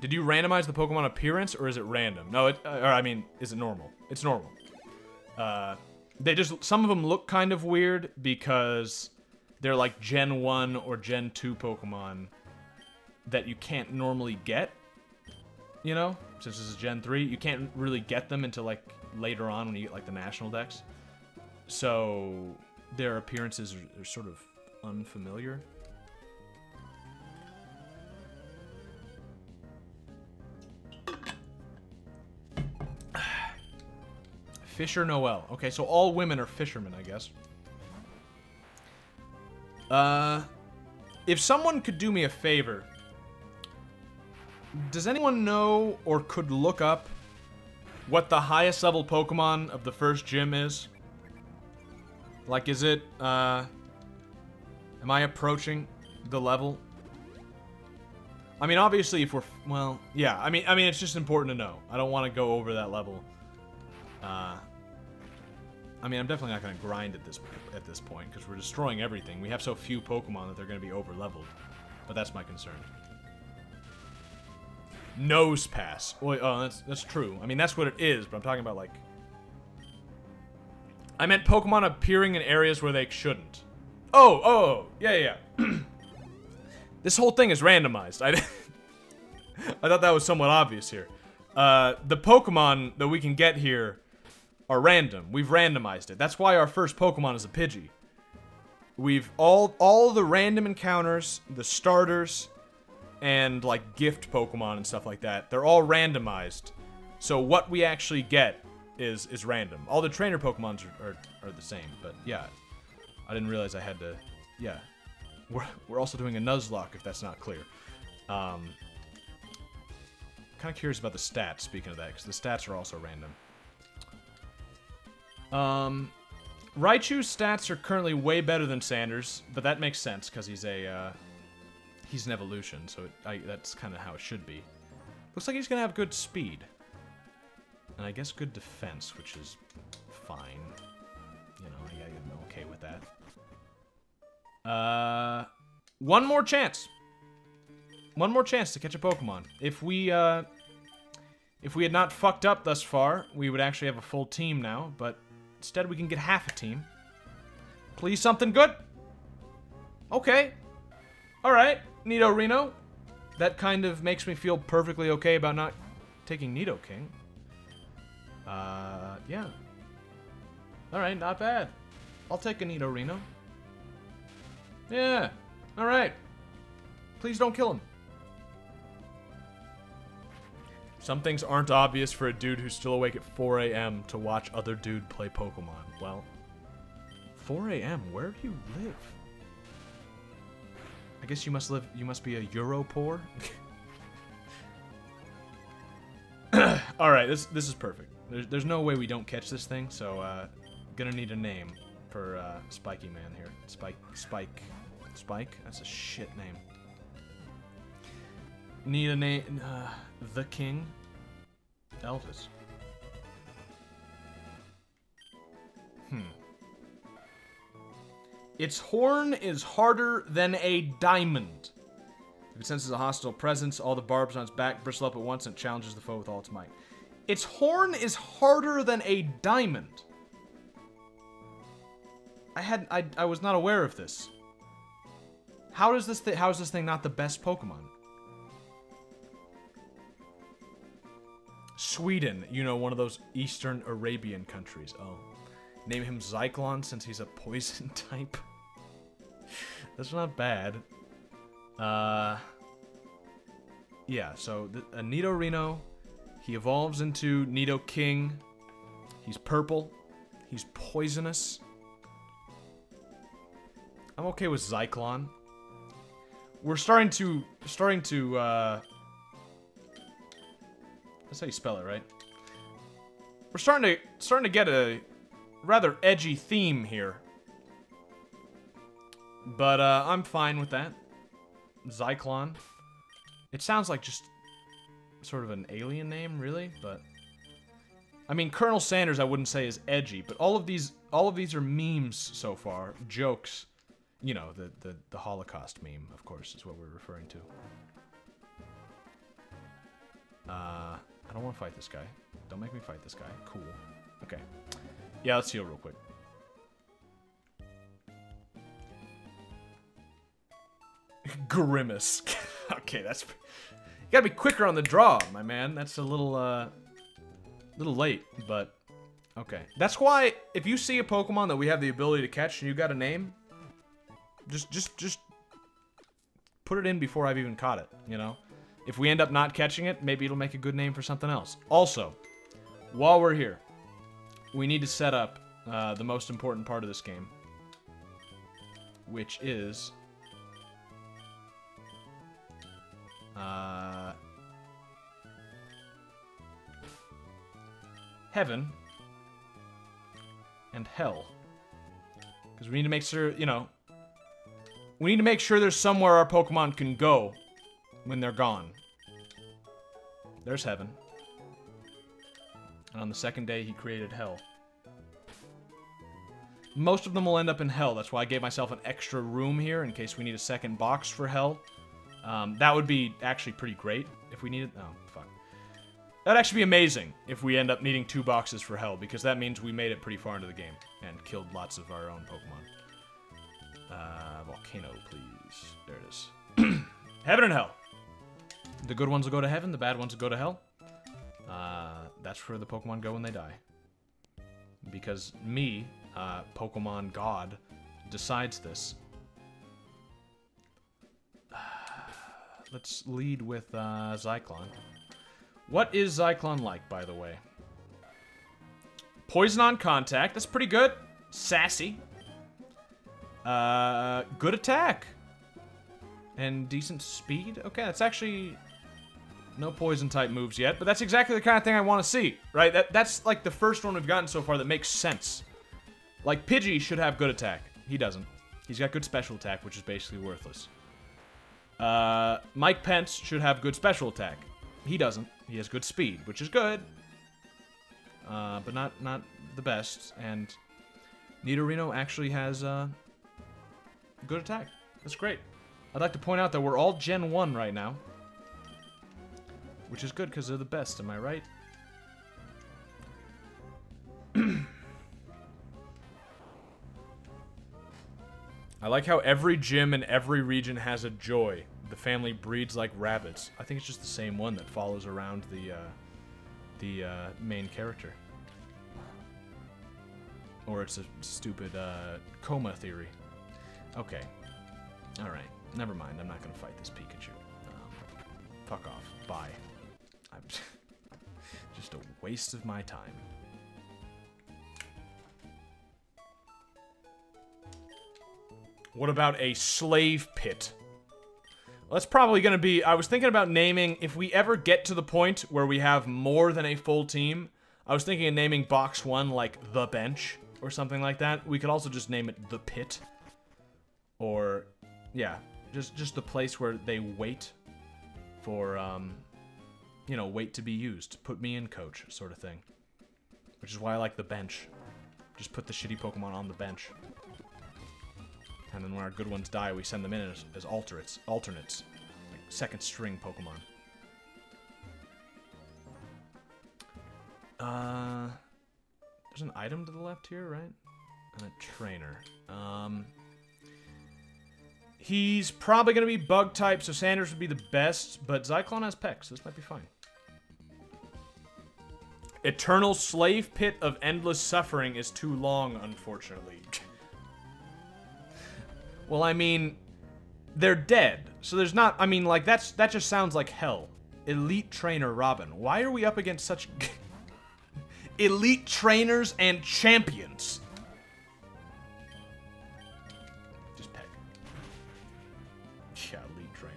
Did you randomize the Pokemon appearance, or is it random? No, is it normal? It's normal. Some of them look kind of weird because they're like Gen 1 or Gen 2 Pokemon that you can't normally get, you know? Since this is Gen 3, you can't really get them until like later on when you get like the National Dex. So their appearances are sort of unfamiliar. Fisher Noel. Okay, so all women are fishermen, I guess. If someone could do me a favor, does anyone know or could look up what the highest level Pokemon of the first gym is? Like, is it, am I approaching the level? I mean, obviously, if we're, well, yeah, I mean, it's just important to know. I don't want to go over that level. I mean, I'm definitely not going to grind at this point, because we're destroying everything. We have so few Pokemon that they're going to be over-leveled. But that's my concern. Nose pass. Oh, that's true. I mean, that's what it is, but I'm talking about, like... I meant Pokemon appearing in areas where they shouldn't. Oh, yeah. This whole thing is randomized. I thought that was somewhat obvious here. The Pokemon that we can get here are random. We've randomized it. That's why our first Pokemon is a Pidgey. We've all the random encounters, the starters, and like gift Pokemon and stuff like that, they're all randomized. So what we actually get is random. All the trainer Pokemons are the same, but yeah. I didn't realize I had to, yeah. We're also doing a Nuzlocke, if that's not clear. Kind of curious about the stats, speaking of that, because the stats are also random. Raichu's stats are currently way better than Sanders, but that makes sense because he's an evolution, so that's kind of how it should be. Looks like he's gonna have good speed, and I guess good defense, which is fine. You know, I'm okay with that. One more chance. One more chance to catch a Pokemon. If we had not fucked up thus far, we would actually have a full team now, but instead we can get half a team. Please something good? Okay. Alright, Nidorino. That kind of makes me feel perfectly okay about not taking Nidoking. Yeah. Alright, not bad. I'll take a Nidorino. Yeah. Alright. Please don't kill him. Some things aren't obvious for a dude who's still awake at 4 a.m. to watch other dude play Pokemon. Well, 4 a.m. Where do you live? I guess you must be a Europore? Alright, this is perfect. There's no way we don't catch this thing, so gonna need a name for Spiky Man here. Spike? That's a shit name. Need a name, the King? Elvis. Its horn is harder than a diamond. If it senses a hostile presence, all the barbs on its back bristle up at once and challenges the foe with all its might. Its horn is harder than a diamond. I was not aware of this. How is this thing not the best Pokemon? Sweden, you know, one of those Eastern Arabian countries. Oh. Name him Zyklon since he's a poison type. That's not bad. Yeah, so a Nidorino. He evolves into Nidoking. He's purple. He's poisonous. I'm okay with Zyklon. We're starting to that's how you spell it, right? We're starting to get a rather edgy theme here. But I'm fine with that. Zyklon. It sounds like just sort of an alien name, really, but I mean, Colonel Sanders I wouldn't say is edgy, but all of these are memes so far, jokes. You know, the Holocaust meme, of course, is what we're referring to. I don't want to fight this guy. Don't make me fight this guy. Cool. Okay. Yeah, let's heal real quick. Grimace. Okay, that's... You gotta be quicker on the draw, my man. That's a little late, but... Okay. That's why, if you see a Pokemon that we have the ability to catch and you got a name, just put it in before I've even caught it, you know? If we end up not catching it, maybe it'll make a good name for something else. Also, while we're here, we need to set up the most important part of this game, which is... Heaven and Hell. Because we need to make sure, you know, we need to make sure there's somewhere our Pokemon can go when they're gone. There's Heaven. And on the second day, he created Hell. Most of them will end up in Hell. That's why I gave myself an extra room here in case we need a second box for Hell. That would be actually pretty great if we needed... Oh, fuck. That'd actually be amazing if we end up needing 2 boxes for Hell, because that means we made it pretty far into the game and killed lots of our own Pokemon. Volcano, please. There it is. Heaven and Hell. The good ones will go to heaven, the bad ones will go to hell. That's where the Pokemon go when they die. Because me, Pokemon God, decides this. Let's lead with Zyklon. What is Zyklon like, by the way? Poison on contact. That's pretty good. Sassy. Good attack. And decent speed. Okay, that's actually... No poison type moves yet, but that's exactly the kind of thing I want to see, right? That's like the first one we've gotten so far that makes sense. Like, Pidgey should have good attack. He doesn't. He's got good special attack, which is basically worthless. Mike Pence should have good special attack. He doesn't. He has good speed, which is good. But not the best. And Nidorino actually has good attack. That's great. I'd like to point out that we're all Gen 1 right now. Which is good, because they're the best, am I right? I like how every gym in every region has a Joy. The family breeds like rabbits. I think it's just the same one that follows around the main character. Or it's a stupid coma theory. Okay. Alright. Never mind. I'm not going to fight this Pikachu. Fuck off. Bye. I'm just a waste of my time. What about a slave pit? Well, that's probably going to be... I was thinking about naming... If we ever get to the point where we have more than a full team, I was thinking of naming Box 1, like, The Bench, or something like that. We could also just name it The Pit. Or, yeah, just the place where they wait for, you know, wait to be used. Put me in, coach, sort of thing. Which is why I like The Bench. Just put the shitty Pokemon on the bench. And then when our good ones die, we send them in as alternates. Like second string Pokemon. There's an item to the left here, right? And a trainer. He's probably going to be bug type, so Sanders would be the best, but Zyklon has Peck, so this might be fine. Eternal Slave Pit of Endless Suffering is too long, unfortunately. Well, I mean, they're dead, so there's not, I mean, like, that just sounds like hell. Elite Trainer Robin. Why are we up against such elite trainers and champions? Just Peck. Yeah, elite trainer.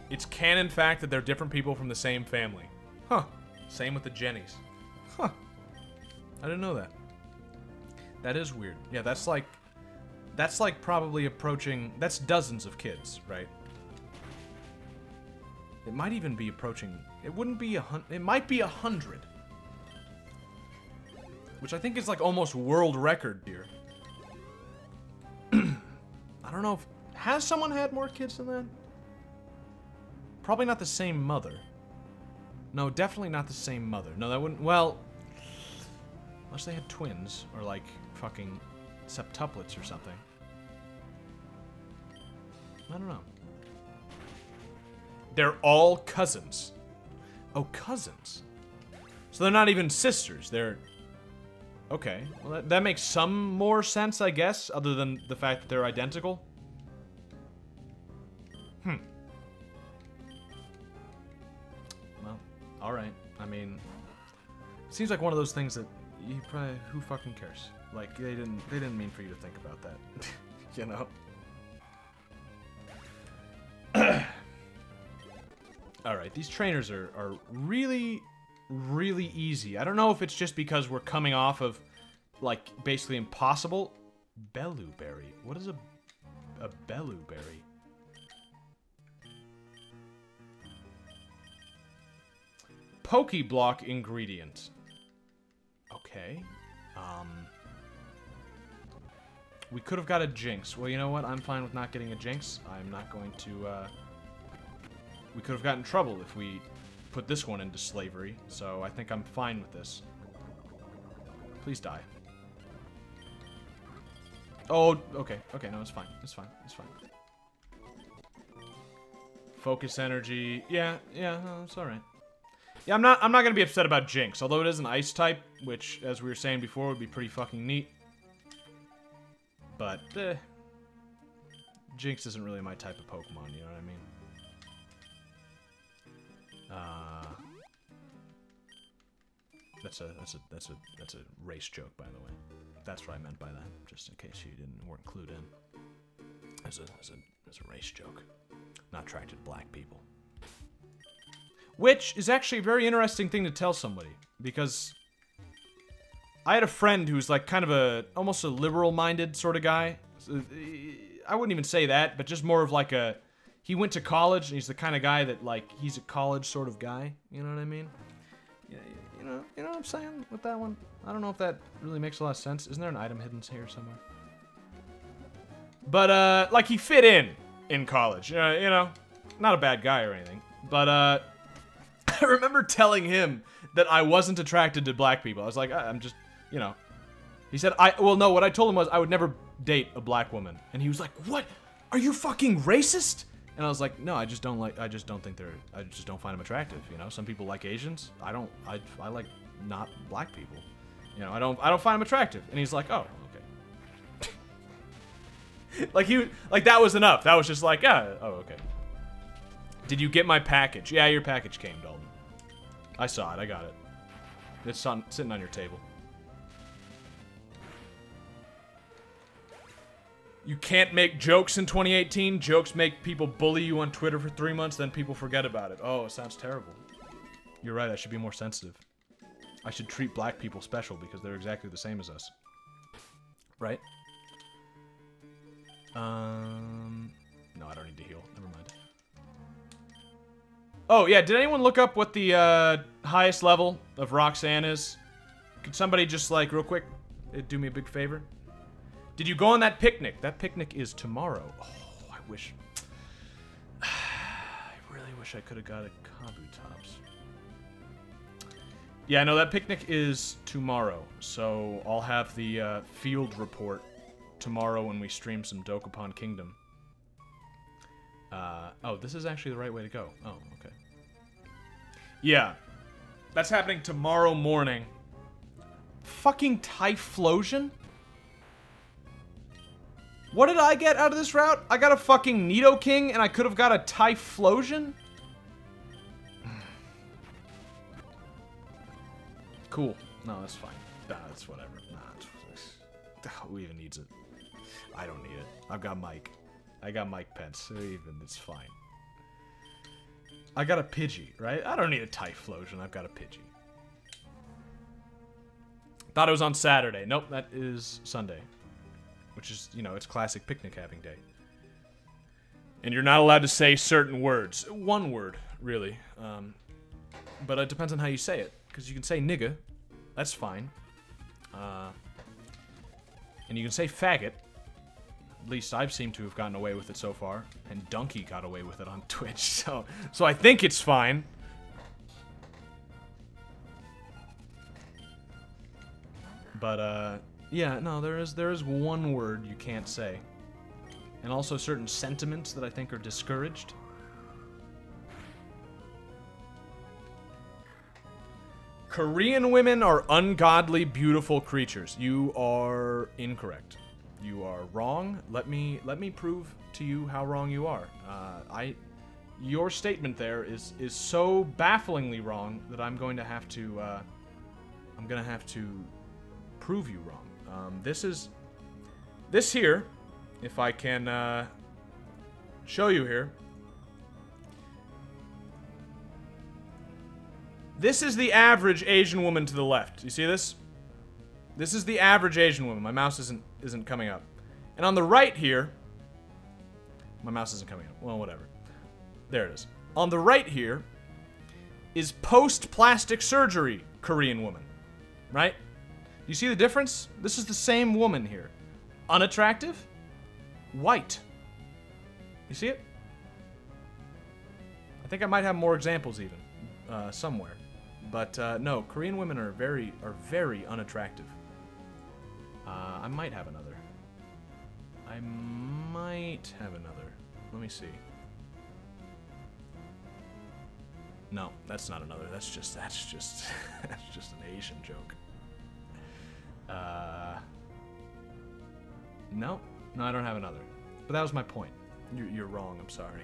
It's canon fact that they're different people from the same family. Huh. Same with the Jennies. Huh. I didn't know that. That is weird. Yeah, that's like probably approaching, that's dozens of kids, right? It might even be approaching, it wouldn't be it might be 100. Which I think is like almost world record, dear. I don't know if... Has someone had more kids than that? Probably not the same mother. No, definitely not the same mother. No, that wouldn't... Well... Unless they had twins. Or, like, fucking septuplets or something. I don't know. They're all cousins. Oh, cousins. So they're not even sisters. They're... Okay. Well, that makes some more sense, I guess, other than the fact that they're identical. Well, alright. I mean... It seems like one of those things that you probably... Who fucking cares? Like, they didn't mean for you to think about that. You know? Alright, these trainers are really, really easy. I don't know if it's just because we're coming off of, like, basically impossible. Belluberry. What is a Belluberry? Pokeblock ingredient. Okay. We could have got a Jinx. Well, you know what? I'm fine with not getting a Jinx. I'm not going to, We could have gotten in trouble if we put this one into slavery, so I think I'm fine with this. Please die. Oh, okay. Okay, no, it's fine. It's fine. It's fine. Focus energy. Yeah, no, it's alright. Yeah, I'm not gonna be upset about Jinx, although it is an ice type, which, as we were saying before, would be pretty fucking neat. But, Jinx isn't really my type of Pokemon, you know what I mean? That's a race joke, by the way. That's what I meant by that, just in case you weren't clued in. As a race joke. Not attracted to black people. Which is actually a very interesting thing to tell somebody, because I had a friend who's like kind of almost a liberal-minded sort of guy. I wouldn't even say that, but just more of like he went to college, and he's the kind of guy that, like, he's a college sort of guy. You know what I mean? Yeah, you know what I'm saying with that one? I don't know if that really makes a lot of sense. Isn't there an item hidden here somewhere? But, like, he fit in college. You know, not a bad guy or anything. But, I remember telling him that I wasn't attracted to black people. I was like, I'm just, you know. He said, well, no, what I told him was I would never date a black woman. And he was like, what? Are you fucking racist? And I was like, no, I just don't find them attractive, you know? Some people like Asians. I like not black people. You know, I don't find them attractive. And he's like, oh, okay. like that was enough. That was just like, oh, okay. Did you get my package? Yeah, your package came, Dalton. I saw it, I got it. It's sitting on your table. You can't make jokes in 2018. Jokes make people bully you on Twitter for 3 months, then people forget about it. Oh, it sounds terrible. You're right, I should be more sensitive. I should treat black people special because they're exactly the same as us. Right? No, I don't need to heal. Never mind. Oh, yeah, did anyone look up what the highest level of Roxanne is? Could somebody just, like, real quick, do me a big favor? Did you go on that picnic? That picnic is tomorrow. Oh, I wish... I really wish I could have got a Kabutops. Yeah, no, that picnic is tomorrow. So I'll have the field report tomorrow when we stream some Dokapon Kingdom. Oh, this is actually the right way to go. Oh, okay. Yeah. That's happening tomorrow morning. Fucking Typhlosion? What did I get out of this route? I got a fucking Nidoking, and I could have got a Typhlosion? Cool. No, that's fine. Nah, that's whatever. Nah, who even needs it? I don't need it. I've got Mike. I got Mike Pence. It's fine. I got a Pidgey, right? I don't need a Typhlosion. I've got a Pidgey. Thought it was on Saturday. Nope, that is Sunday. Which is, you know, it's classic picnic having day. And you're not allowed to say certain words. One word, really. But it depends on how you say it. Because you can say nigga. That's fine. And you can say faggot. At least I've seemed to have gotten away with it so far. And Donkey got away with it on Twitch, so I think it's fine. But, yeah, no, there is one word you can't say. And also certain sentiments that I think are discouraged. Korean women are ungodly beautiful creatures. You are incorrect. You are wrong. Let me prove to you how wrong you are. Your statement there is so bafflingly wrong that I'm going to have to prove you wrong. This here, if I can show you here. This is the average Asian woman to the left. You see this? This is the average Asian woman. My mouse isn't coming up. And on the right here, my mouse isn't coming up. Well, whatever. There it is. On the right here is post-plastic surgery Korean woman. Right? You see the difference? This is the same woman here. Unattractive, white. You see it? I think I might have more examples even somewhere. But no, Korean women are very unattractive. I might have another. Let me see. No, that's not another. That's just an Asian joke. No, I don't have another. But that was my point. You're wrong. I'm sorry.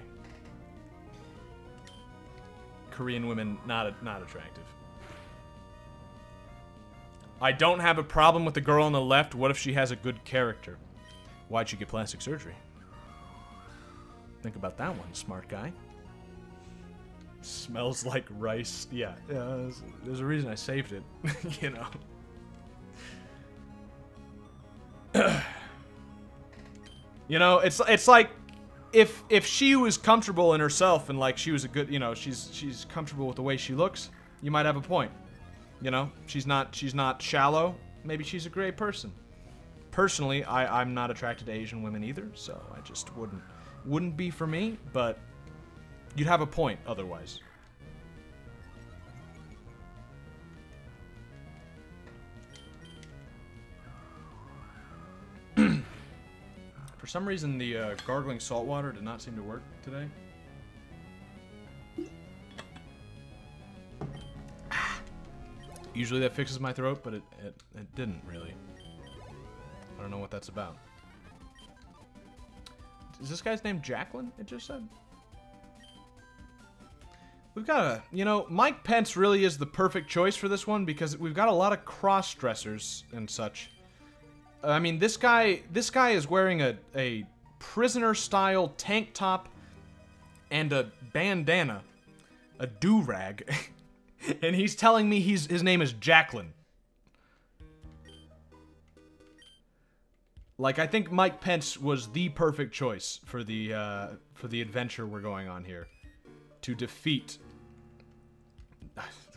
Korean women not attractive. I don't have a problem with the girl on the left. What if she has a good character? Why'd she get plastic surgery? Think about that one, smart guy. Smells like rice. Yeah, there's a reason I saved it. You know. You know, it's like if she was comfortable in herself and like she was a good, you know, she's comfortable with the way she looks, you might have a point. You know, she's not shallow. Maybe she's a great person. Personally, I'm not attracted to Asian women either, so I just wouldn't be for me, but you'd have a point otherwise. For some reason, the gargling salt water did not seem to work today. Usually that fixes my throat, but it didn't really. I don't know what that's about. Is this guy's name Jacqueline? It just said. We've got a, you know, Mike Pence really is the perfect choice for this one because we've got a lot of cross-dressers and such. I mean, this guy is wearing a prisoner-style tank top and a bandana, a do-rag, and he's telling me his name is Jacqueline. Like, I think Mike Pence was the perfect choice for the adventure we're going on here, to defeat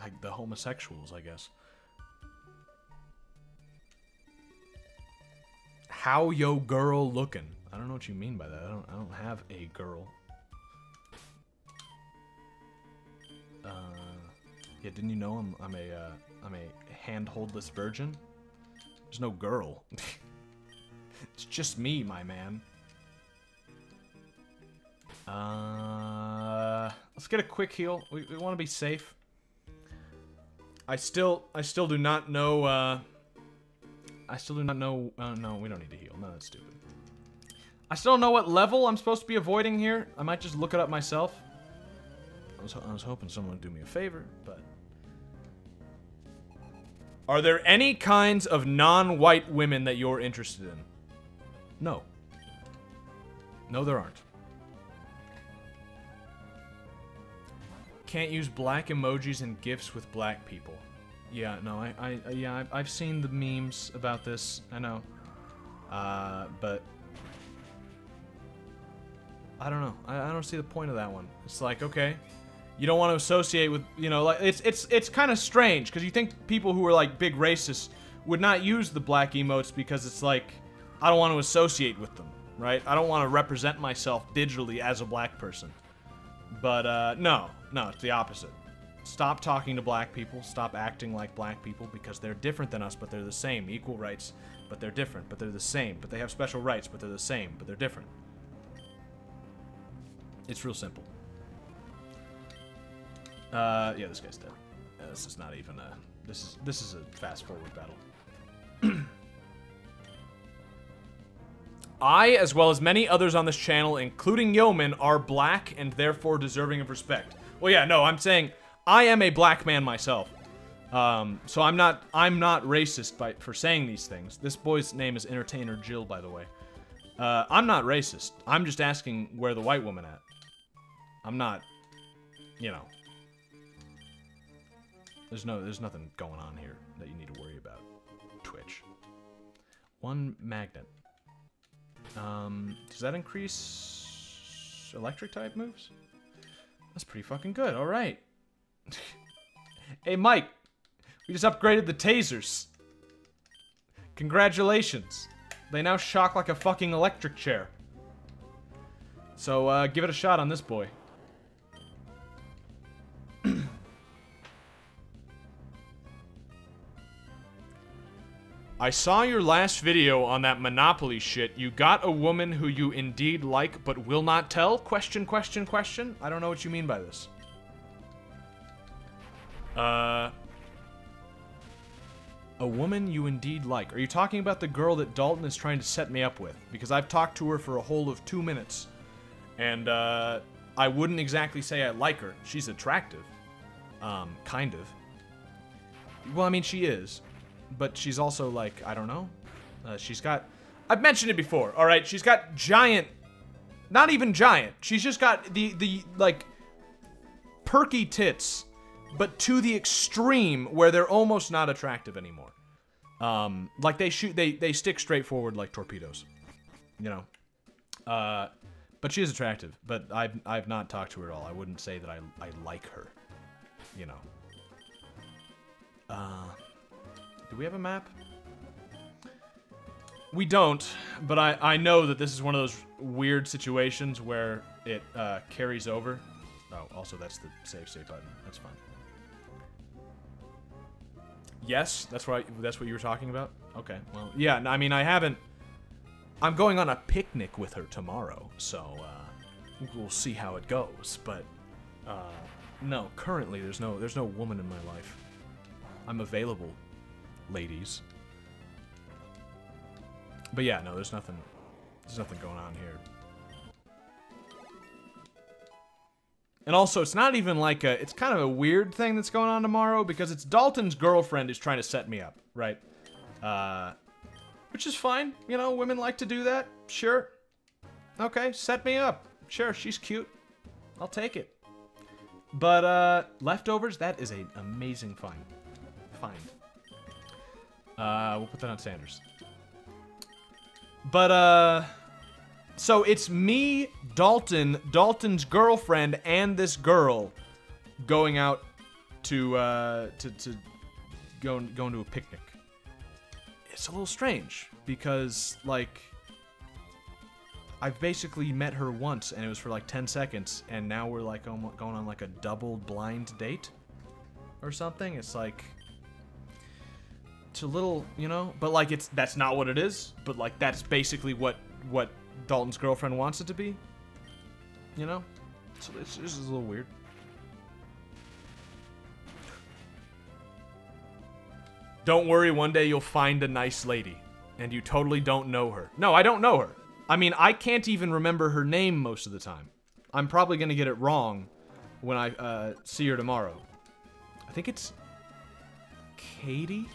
like the homosexuals, I guess. How yo girl looking? I don't know what you mean by that. I don't have a girl. Yeah, didn't you know I'm a hand-holdless virgin? There's no girl. It's just me, my man. Let's get a quick heal. We want to be safe. I still do not know. I still do not know. No, we don't need to heal. No, that's stupid. I still don't know what level I'm supposed to be avoiding here. I might just look it up myself. I was hoping someone would do me a favor, but. Are there any kinds of non-white women that you're interested in? No. No, there aren't. Can't use black emojis and GIFs with black people. Yeah, no, I've seen the memes about this. I know. But I don't know. I don't see the point of that one. It's like, okay, you don't want to associate with, you know, like it's kind of strange because you think people who are like big racists would not use the black emotes because it's like I don't want to associate with them, right? I don't want to represent myself digitally as a black person. But, no, it's the opposite. Stop talking to black people, stop acting like black people, because they're different than us, but they're the same. Equal rights, but they're different, but they're the same. But they have special rights, but they're the same, but they're different. It's real simple. Yeah, this guy's dead. This is not even a... This is a fast-forward battle. I, as well as many others on this channel, including Yeoman, are black and therefore deserving of respect. Well, yeah, no, I'm saying I am a black man myself. So I'm not racist for saying these things. This boy's name is Entertainer Jill, by the way. I'm not racist. I'm just asking where the white woman at. I'm not, you know. There's nothing going on here that you need to worry about. Twitch. One magnet. Does that increase electric type moves? That's pretty fucking good. All right. Hey, Mike. We just upgraded the tasers. Congratulations. They now shock like a fucking electric chair. So, give it a shot on this boy. I saw your last video on that Monopoly shit. You got a woman who you indeed like but will not tell? Question, question, question? I don't know what you mean by this. A woman you indeed like. Are you talking about the girl that Dalton is trying to set me up with? Because I've talked to her for a whole of 2 minutes. And, I wouldn't exactly say I like her. She's attractive. Kind of. Well, I mean, she is. But she's also, like, I don't know. She's got... I've mentioned it before, alright? She's got giant... Not even giant. She's just got the like, perky tits, but to the extreme where they're almost not attractive anymore. Like, they stick straight forward like torpedoes. You know? But she is attractive. But I've not talked to her at all. I wouldn't say that I like her. You know? Do we have a map? We don't, but I know that this is one of those weird situations where it carries over. Oh, also that's the save state button. That's fine. Yes, that's what you were talking about? Okay, well, yeah, I mean, I'm going on a picnic with her tomorrow, so we'll see how it goes, but no, currently there's no woman in my life. I'm available, ladies. But yeah, no, there's nothing going on here. And also, it's not even like it's kind of a weird thing that's going on tomorrow because it's Dalton's girlfriend who's trying to set me up, right? Which is fine, you know, women like to do that, sure. Okay, set me up. Sure, she's cute. I'll take it. But, leftovers, that is an amazing find. We'll put that on Sanders. But, so it's me, Dalton, Dalton's girlfriend, and this girl going out to going to a picnic. It's a little strange, because, like, I've basically met her once, and it was for, like, 10 seconds, and now we're, like, going on, like, a double blind date or something. It's, like... It's a little, you know, but like that's not what it is, but like that's basically what Dalton's girlfriend wants it to be, you know? So it's just a little weird. Don't worry, one day you'll find a nice lady, and you totally don't know her. No, I don't know her. I mean, I can't even remember her name most of the time. I'm probably gonna get it wrong when I see her tomorrow. I think it's Katie?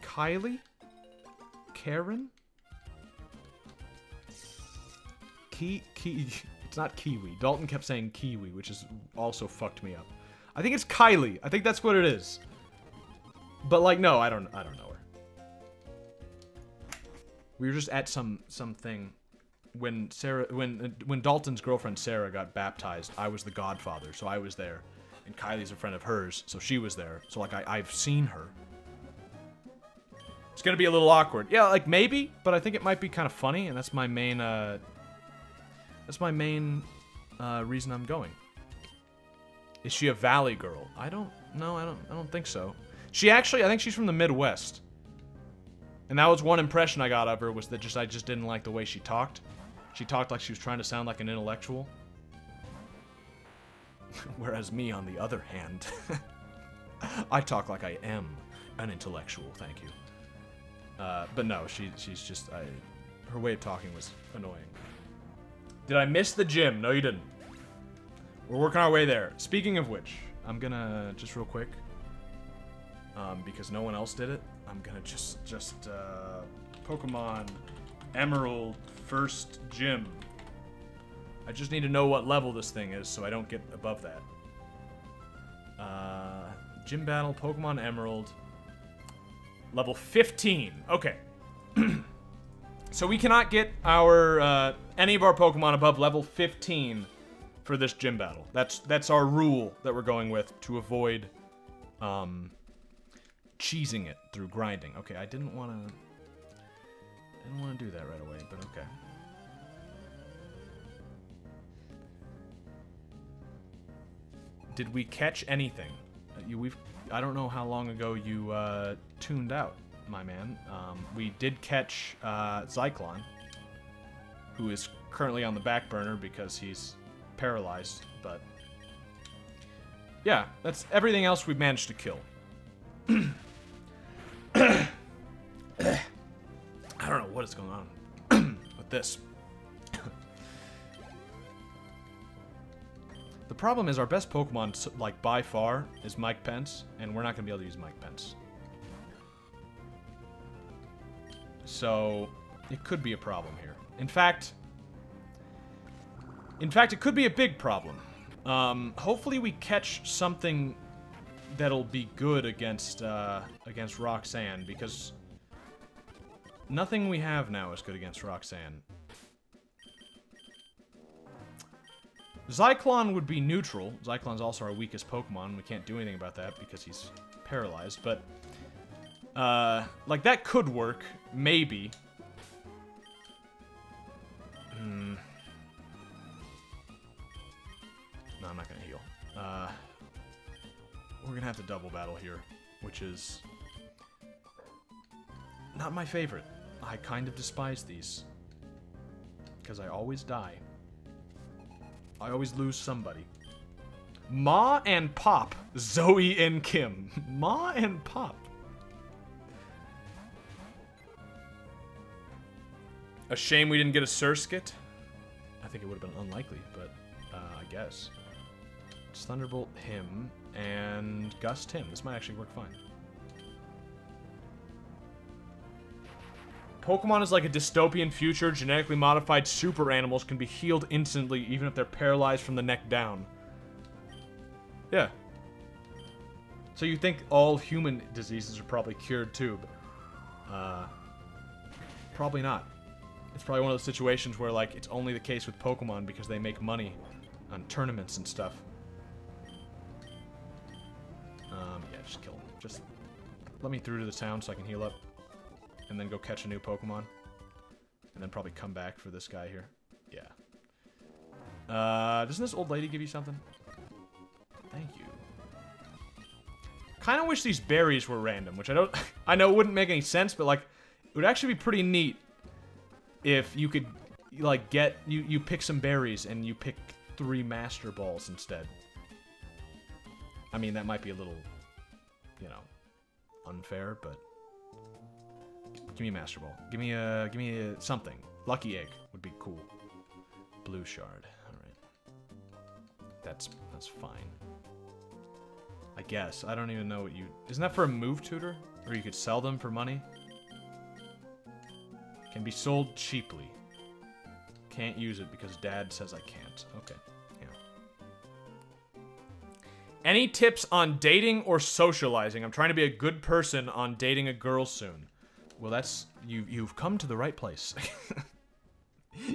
Kylie? Karen? It's not Kiwi. Dalton kept saying Kiwi, which is also fucked me up. I think it's Kylie. I think that's what it is. But like, no, I don't know her. We were just at something when Dalton's girlfriend Sarah got baptized. I was the godfather, so I was there, and Kylie's a friend of hers, so she was there. So like, I've seen her. It's gonna be a little awkward. Yeah, like maybe, but I think it might be kind of funny, and that's my main, reason I'm going. Is she a Valley girl? I don't think so. She actually, I think she's from the Midwest. And that was one impression I got of her, was that I just didn't like the way she talked. She talked like she was trying to sound like an intellectual. Whereas me, on the other hand, I talk like I am an intellectual, thank you. But no, she's just, her way of talking was annoying. Did I miss the gym? No, you didn't. We're working our way there. Speaking of which, I'm gonna, just real quick, because no one else did it, I'm gonna just Pokemon Emerald first gym. I just need to know what level this thing is so I don't get above that. Gym battle, Pokemon Emerald. Level 15. Okay. So we cannot get our any of our Pokemon above level 15 for this gym battle. That's our rule that we're going with to avoid cheesing it through grinding. Okay, I didn't want to do that right away, but okay. Did we catch anything? I don't know how long ago you tuned out, my man. We did catch Zyklon, who is currently on the back burner because he's paralyzed, but yeah, that's everything else we've managed to kill. I don't know what is going on with this. The problem is our best Pokemon, like, by far, is Mike Pence, and we're not going to be able to use Mike Pence. So, it could be a problem here. In fact, it could be a big problem. Hopefully we catch something that'll be good against Roxanne, because nothing we have now is good against Roxanne. Zyklon would be neutral. Zyklon's also our weakest Pokemon. We can't do anything about that because he's paralyzed, but like, that could work, maybe. No, I'm not gonna heal. We're gonna have to double battle here, which is not my favorite. I kind of despise these, because I always die. I always lose somebody. Ma and Pop. Zoe and Kim. Ma and Pop. A shame we didn't get a Surskit. I think it would have been unlikely, but I guess. It's Thunderbolt him and Gust him. This might actually work fine. Pokemon is like a dystopian future. Genetically modified super animals can be healed instantly, even if they're paralyzed from the neck down. Yeah. So you think all human diseases are probably cured too, but probably not. It's probably one of those situations where, like, it's only the case with Pokemon because they make money on tournaments and stuff. Yeah, just kill him. Just let me through to the town so I can heal up. And then go catch a new Pokemon. And then probably come back for this guy here. Yeah. Doesn't this old lady give you something? Thank you. Kind of wish these berries were random, which I know it wouldn't make any sense, but, like, it would actually be pretty neat if you could, like, you pick some berries and you pick 3 Master Balls instead. I mean, that might be a little, you know, unfair, but give me a Master Ball. Give me a something. Lucky Egg would be cool. Blue Shard. Alright. That's fine. I guess. I don't even know what you... Isn't that for a move tutor? Or you could sell them for money? Can be sold cheaply. Can't use it because Dad says I can't. Okay. Yeah. Any tips on dating or socializing? I'm trying to be a good person on dating a girl soon. Well, that's... You've come to the right place.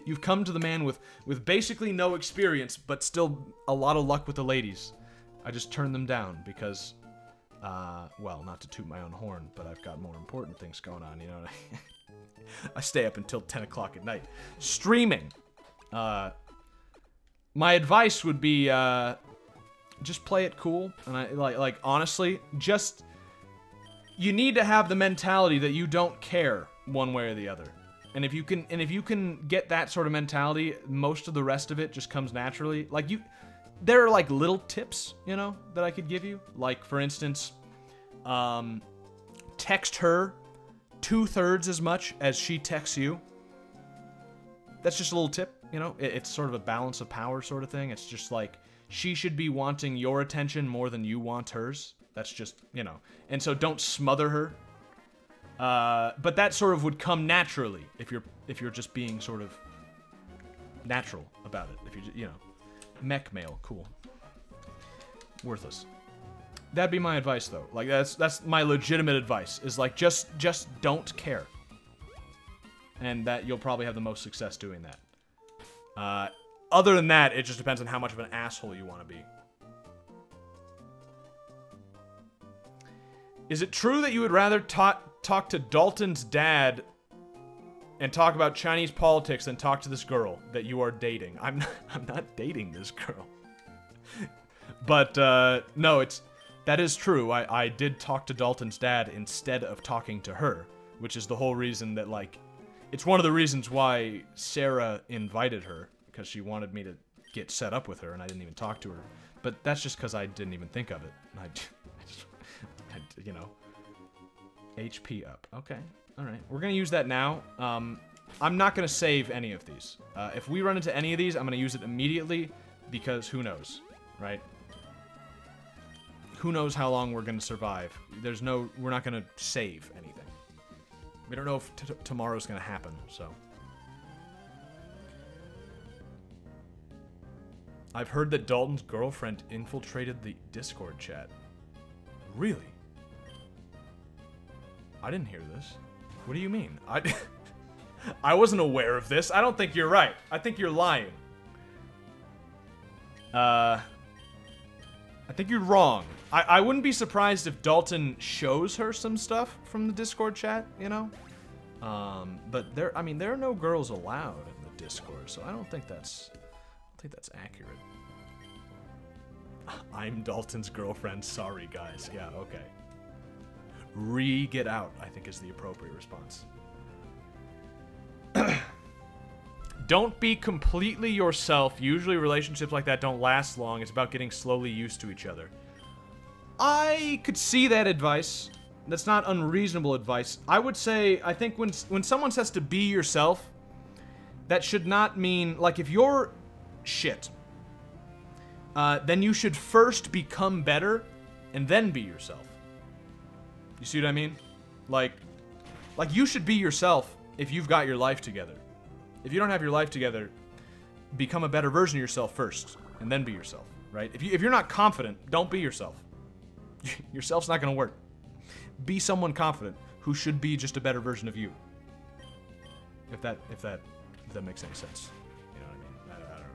You've come to the man with basically no experience, but still a lot of luck with the ladies. I just turned them down because Well, not to toot my own horn, but I've got more important things going on, you know what I mean? I stay up until 10 o'clock at night. Streaming. My advice would be, just play it cool. And like honestly, just... You need to have the mentality that you don't care one way or the other. And if you can get that sort of mentality, most of the rest of it just comes naturally. Like there are like little tips, you know, that I could give you. Like for instance, text her 2/3 as much as she texts you. That's just a little tip, you know? It's sort of a balance of power sort of thing. It's just like, she should be wanting your attention more than you want hers. That's just, you know. And so don't smother her. But that sort of would come naturally if you're just being sort of natural about it. If you know, mech mail, cool. Worthless. That'd be my advice though. Like that's my legitimate advice. Is like just don't care. And that you'll probably have the most success doing that. Other than that, it just depends on how much of an asshole you want to be. Is it true that you would rather talk to Dalton's dad and talk about Chinese politics than talk to this girl that you are dating? I'm not dating this girl. But, no, that is true. I did talk to Dalton's dad instead of talking to her, which is the whole reason that, like, it's one of the reasons why Sarah invited her, because she wanted me to get set up with her, and I didn't even talk to her. But that's just because I didn't even think of it. You know, HP up. Okay, all right. We're gonna use that now. I'm not gonna save any of these. If we run into any of these, I'm gonna use it immediately because who knows, right? Who knows how long we're gonna survive? We're not gonna save anything. We don't know if tomorrow's gonna happen. So, I've heard that Dalton's girlfriend infiltrated the Discord chat. Really? I didn't hear this. What do you mean? I wasn't aware of this. I don't think you're right. I think you're lying. I think you're wrong. I wouldn't be surprised if Dalton shows her some stuff from the Discord chat, you know? But there are no girls allowed in the Discord, so I don't think that's accurate. I'm Dalton's girlfriend. Sorry, guys. Yeah, okay. Get out, I think is the appropriate response. Don't be completely yourself. Usually relationships like that don't last long. It's about getting slowly used to each other. I could see that advice. That's not unreasonable advice. I would say, I think when someone says to be yourself, that should not mean, like, if you're shit, then you should first become better and then be yourself. You see what I mean? Like you should be yourself if you've got your life together. If you don't have your life together, become a better version of yourself first, and then be yourself, right? If you're not confident, don't be yourself. Yourself's not gonna work. Be someone confident who should be just a better version of you. If that makes any sense. You know what I mean? I don't know.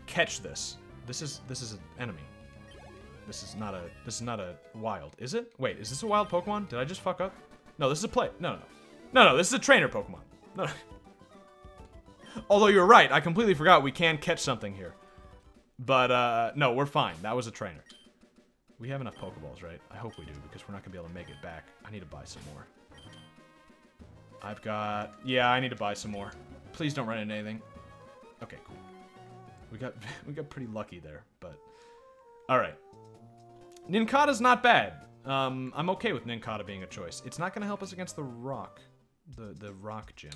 Catch this. This is an enemy. This is not a wild. Is it? Wait, is this a wild Pokemon? Did I just fuck up? No, this is a play. No, this is a trainer Pokemon. No. Although you're right, I completely forgot we can catch something here. But, no, we're fine. That was a trainer. We have enough Pokeballs, right? I hope we do, because we're not gonna be able to make it back. I need to buy some more. Yeah, I need to buy some more. Please don't run into anything. Okay, cool. We got pretty lucky there, but... Alright. Nincada's not bad. I'm okay with Nincada being a choice. It's not gonna help us against the rock. The rock gym.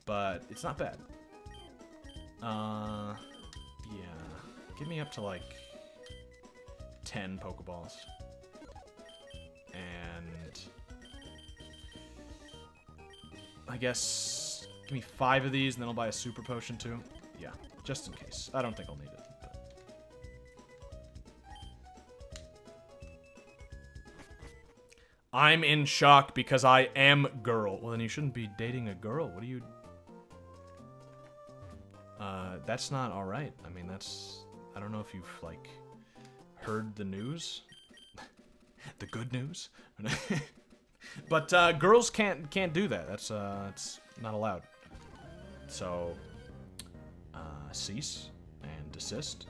But it's not bad. Yeah. Get me up to, like, 10 Pokeballs. And... I guess... Give me 5 of these, and then I'll buy a Super Potion, too. Yeah, just in case. I don't think I'll need it. But... I'm in shock because I am girl. Well, then you shouldn't be dating a girl. What do you... That's not alright. I mean, that's... I don't know if you've, like... heard the news. The good news. But girls can't do that. That's not allowed. So cease and desist.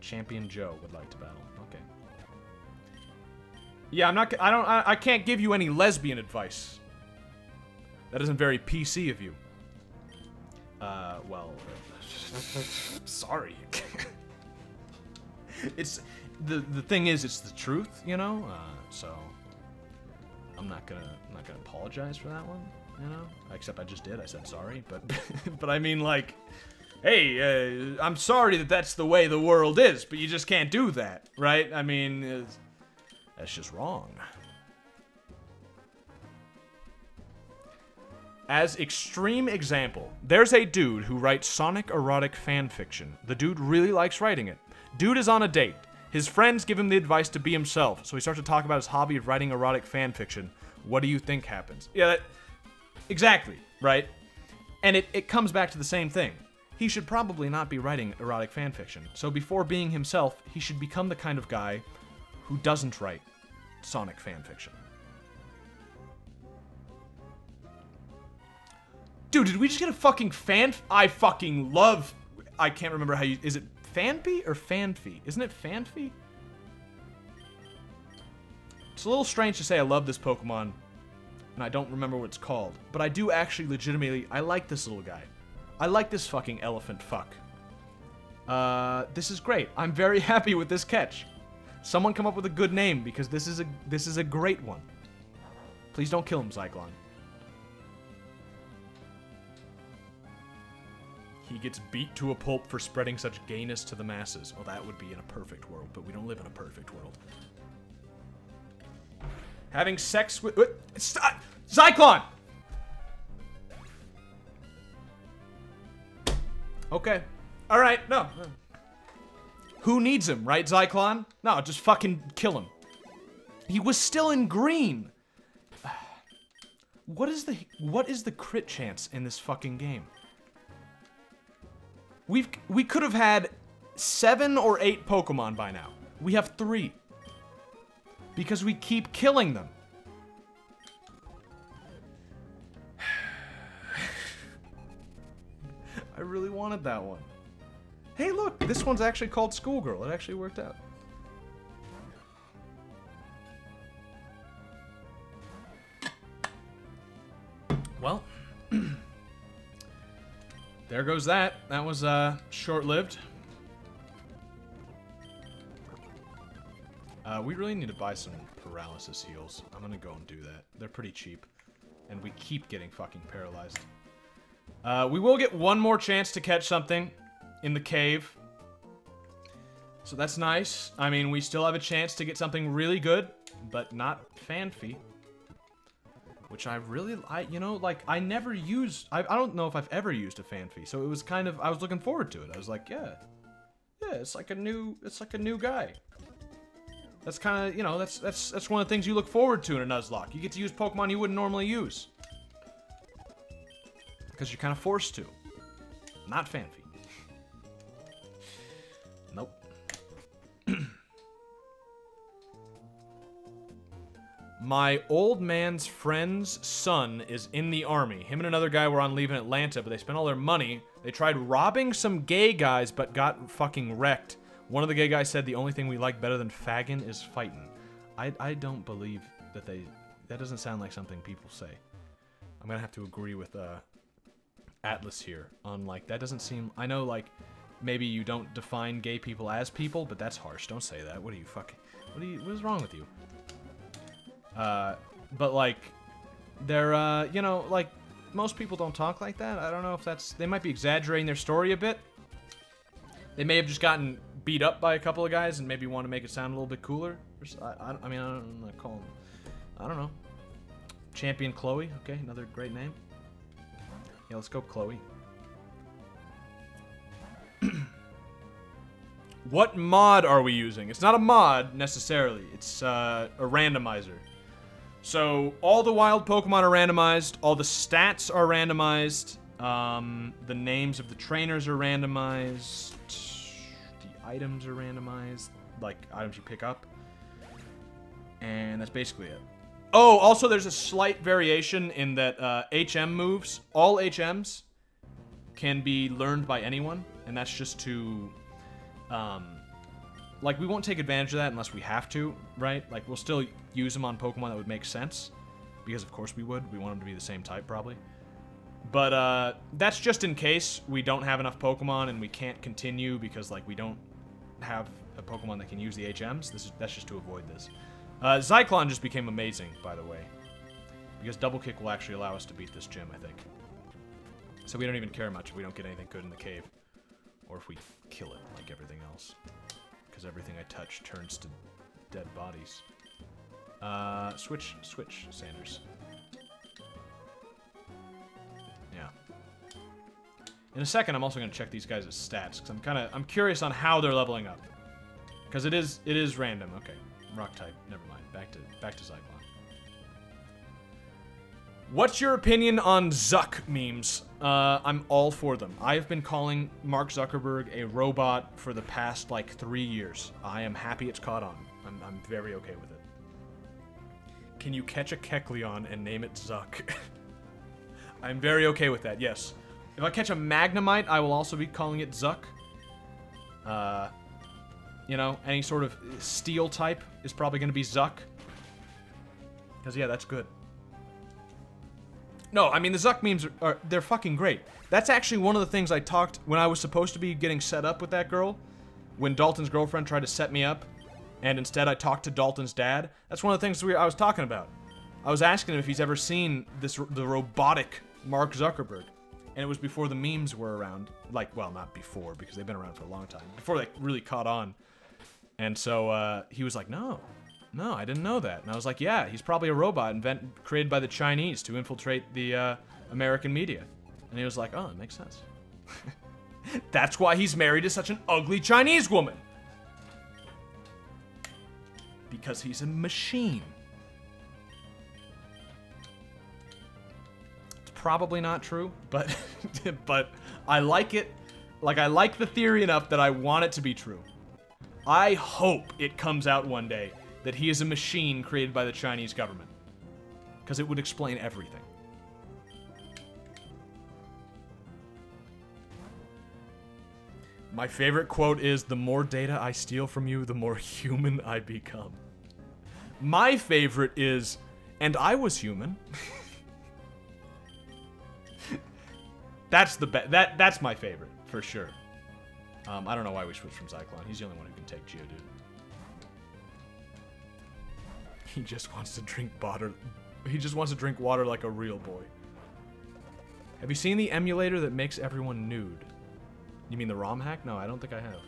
Champion Joe would like to battle. Okay. Yeah, I can't give you any lesbian advice. That isn't very PC of you. Well, sorry. It's the thing is, it's the truth, you know. So I'm not gonna apologize for that one, you know. Except I just did. I said sorry, but but I mean, like, hey, I'm sorry that that's the way the world is, but you just can't do that, right? I mean, that's just wrong. As extreme example, there's a dude who writes Sonic erotic fanfiction. The dude really likes writing it. Dude is on a date. His friends give him the advice to be himself, so he starts to talk about his hobby of writing erotic fanfiction. What do you think happens? Yeah, exactly, right? And it comes back to the same thing. He should probably not be writing erotic fanfiction. So before being himself, he should become the kind of guy who doesn't write Sonic fanfiction. Dude, did we just get a fucking fan? I fucking love... I can't remember how you... Is it Fanfy or Fanfy? Isn't it Fanfy? It's a little strange to say I love this Pokemon, and I don't remember what it's called. But I do actually legitimately... I like this little guy. I like this fucking elephant fuck. This is great. I'm very happy with this catch. Someone come up with a good name, because this is a great one. Please don't kill him, Zyklon. He gets beat to a pulp for spreading such gayness to the masses. Well, that would be in a perfect world, but we don't live in a perfect world. Having sex with... Stop! Zyklon! Okay. Alright, no. Who needs him, right, Zyklon? No, just fucking kill him. He was still in green! What is the crit chance in this fucking game? We could have had 7 or 8 Pokemon by now. We have 3. Because we keep killing them. I really wanted that one. Hey, look, this one's actually called Schoolgirl. It actually worked out. Well, there goes that. That was short-lived. We really need to buy some paralysis heals. I'm gonna go and do that. They're pretty cheap. And we keep getting fucking paralyzed. We will get one more chance to catch something in the cave. So that's nice. I mean, we still have a chance to get something really good, but not Fanfy. Which I really, you know, like, I never used, I don't know if I've ever used a Fanfy, so it was kind of, I was looking forward to it. I was like, yeah, it's like a new guy. That's kind of, you know, that's one of the things you look forward to in a Nuzlocke. You get to use Pokemon you wouldn't normally use. Because you're kind of forced to. Not Fanfy. Nope. My old man's friend's son is in the army. Him and another guy were on leave in Atlanta, but they spent all their money. They tried robbing some gay guys, but got fucking wrecked. One of the gay guys said the only thing we like better than fagging is fighting. I don't believe that that doesn't sound like something people say. I'm gonna have to agree with Atlas here on, like, that doesn't seem, I know, like, maybe you don't define gay people as people, but that's harsh. Don't say that. What are you fucking, what is wrong with you? But, like, they're, you know, like, most people don't talk like that. I don't know if that's, they might be exaggerating their story a bit. They may have just gotten beat up by a couple of guys and maybe want to make it sound a little bit cooler. I mean, I'm gonna call them, I don't know. Champion Chloe, okay, another great name. Yeah, let's go Chloe. What mod are we using? It's not a mod, necessarily. It's a randomizer. So, all the wild Pokemon are randomized, all the stats are randomized, the names of the trainers are randomized, the items are randomized, like, items you pick up. And that's basically it. Oh, also there's a slight variation in that HM moves, all HMs can be learned by anyone, and that's just to, like, we won't take advantage of that unless we have to, right? Like, we'll still use them on Pokemon that would make sense, because of course we would. We want them to be the same type, probably. But, that's just in case we don't have enough Pokemon and we can't continue because, like, we don't have a Pokemon that can use the HMs. That's just to avoid this. Zyklon just became amazing, by the way. Because Double Kick will actually allow us to beat this gym, I think. So we don't even care much if we don't get anything good in the cave. Or if we kill it, like everything else. Because everything I touch turns to dead bodies. Switch, Sanders. Yeah. In a second, I'm also going to check these guys' stats, because I'm curious on how they're leveling up. Because it is random, okay. Rock type, never mind. Back to Zyklon. What's your opinion on Zuck memes? I'm all for them. I have been calling Mark Zuckerberg a robot for the past, like, 3 years. I am happy it's caught on. I'm very okay with it. Can you catch a Kecleon and name it Zuck? I'm very okay with that, yes. If I catch a Magnemite, I will also be calling it Zuck. You know, any sort of steel type is probably going to be Zuck. Because, yeah, that's good. No, I mean, the Zuck memes they're fucking great. That's actually one of the things I talked when I was supposed to be getting set up with that girl. When Dalton's girlfriend tried to set me up, and instead I talked to Dalton's dad. That's one of the things I was talking about. I was asking him if he's ever seen the robotic Mark Zuckerberg. And it was before the memes were around. Like, well, not before, because they've been around for a long time. Before they really caught on. And so, he was like, no, I didn't know that. And I was like, yeah, he's probably a robot created by the Chinese to infiltrate the, American media. And he was like, oh, it makes sense. That's why he's married to such an ugly Chinese woman. Because he's a machine. It's probably not true, but, but I like it. Like, I like the theory enough that I want it to be true. I hope it comes out one day that he is a machine created by the Chinese government. Because it would explain everything. My favorite quote is, the more data I steal from you, the more human I become. My favorite is, and I was human. That's that's my favorite, for sure. I don't know why we switched from Zyklon. He's the only one who can take Geodude. He just wants to drink water. He just wants to drink water like a real boy. Have you seen the emulator that makes everyone nude? You mean the ROM hack? No, I don't think I have.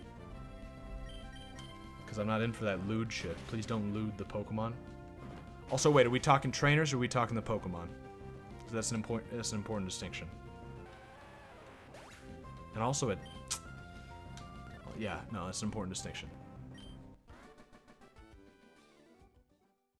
Because I'm not in for that lewd shit. Please don't lewd the Pokemon. Also, wait, are we talking trainers or are we talking the Pokemon? That's an important distinction. And also it... Yeah, no, that's an important distinction.